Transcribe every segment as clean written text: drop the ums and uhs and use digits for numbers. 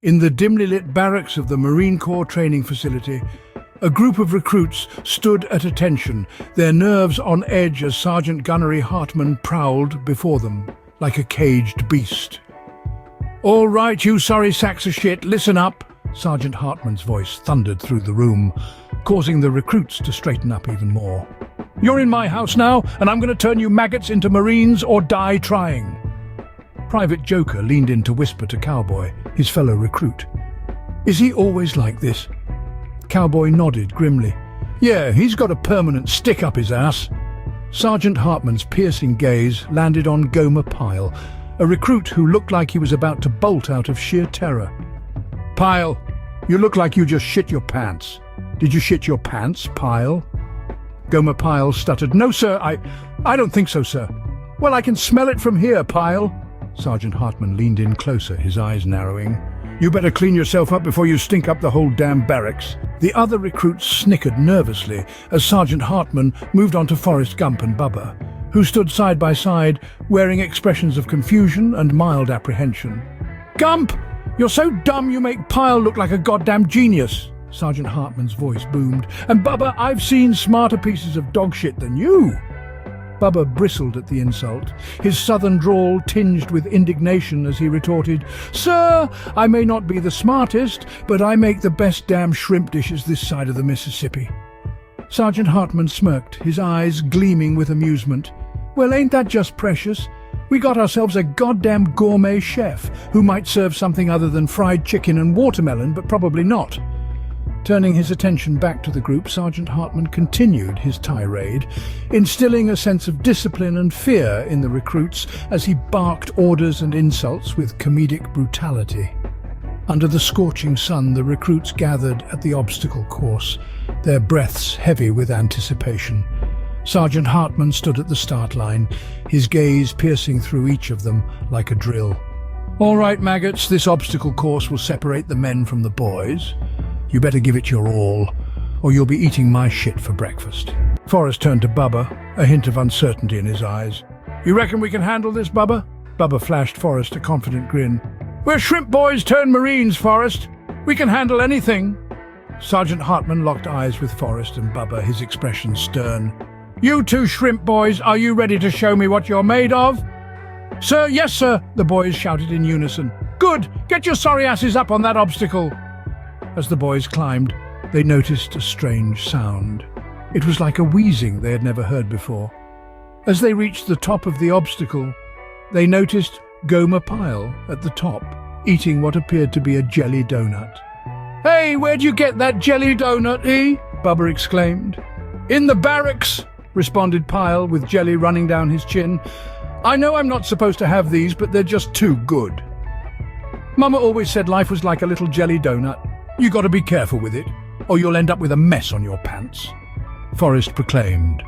In the dimly lit barracks of the Marine Corps training facility, a group of recruits stood at attention, their nerves on edge as Sergeant Gunnery Hartman prowled before them, like a caged beast. "All right, you sorry sacks of shit, listen up!" Sergeant Hartman's voice thundered through the room, causing the recruits to straighten up even more. "You're in my house now, and I'm going to turn you maggots into Marines or die trying." Private Joker leaned in to whisper to Cowboy, his fellow recruit. "Is he always like this?" Cowboy nodded grimly. "Yeah, he's got a permanent stick up his ass." Sergeant Hartman's piercing gaze landed on Gomer Pyle, a recruit who looked like he was about to bolt out of sheer terror. "Pyle, you look like you just shit your pants. Did you shit your pants, Pyle?" Gomer Pyle stuttered. "No, sir, I don't think so, sir." "Well, I can smell it from here, Pyle." Sergeant Hartman leaned in closer, his eyes narrowing. "You better clean yourself up before you stink up the whole damn barracks." The other recruits snickered nervously as Sergeant Hartman moved on to Forrest Gump and Bubba, who stood side by side, wearing expressions of confusion and mild apprehension. "Gump, you're so dumb you make Pyle look like a goddamn genius," Sergeant Hartman's voice boomed. "And Bubba, I've seen smarter pieces of dog shit than you." Bubba bristled at the insult, his southern drawl tinged with indignation as he retorted, "Sir, I may not be the smartest, but I make the best damn shrimp dishes this side of the Mississippi." Sergeant Hartman smirked, his eyes gleaming with amusement. "Well, ain't that just precious? We got ourselves a goddamn gourmet chef who might serve something other than fried chicken and watermelon, but probably not." Turning his attention back to the group, Sergeant Hartman continued his tirade, instilling a sense of discipline and fear in the recruits as he barked orders and insults with comedic brutality. Under the scorching sun, the recruits gathered at the obstacle course, their breaths heavy with anticipation. Sergeant Hartman stood at the start line, his gaze piercing through each of them like a drill. "All right, maggots, this obstacle course will separate the men from the boys. You better give it your all, or you'll be eating my shit for breakfast." Forrest turned to Bubba, a hint of uncertainty in his eyes. "You reckon we can handle this, Bubba?" Bubba flashed Forrest a confident grin. "We're shrimp boys turned Marines, Forrest. We can handle anything." Sergeant Hartman locked eyes with Forrest and Bubba, his expression stern. "You two shrimp boys, are you ready to show me what you're made of?" "Sir, yes, sir," the boys shouted in unison. "Good! Get your sorry asses up on that obstacle." As the boys climbed, they noticed a strange sound. It was like a wheezing they had never heard before. As they reached the top of the obstacle, they noticed Gomer Pyle at the top, eating what appeared to be a jelly donut. "Hey, where'd you get that jelly donut, eh?" Bubba exclaimed. "In the barracks," responded Pyle, with jelly running down his chin. "I know I'm not supposed to have these, but they're just too good. Mama always said life was like a little jelly donut. You gotta be careful with it, or you'll end up with a mess on your pants," Forrest proclaimed.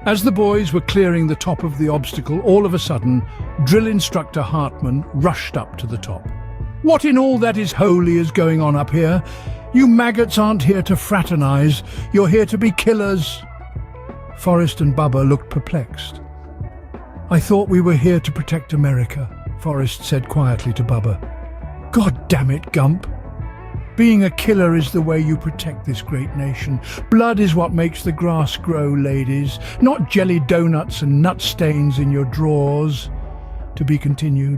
As the boys were clearing the top of the obstacle, all of a sudden, drill instructor Hartman rushed up to the top. "What in all that is holy is going on up here? You maggots aren't here to fraternize, you're here to be killers." Forrest and Bubba looked perplexed. "I thought we were here to protect America," Forrest said quietly to Bubba. "God damn it, Gump. Being a killer is the way you protect this great nation. Blood is what makes the grass grow, ladies, not jelly donuts and nut stains in your drawers." To be continued.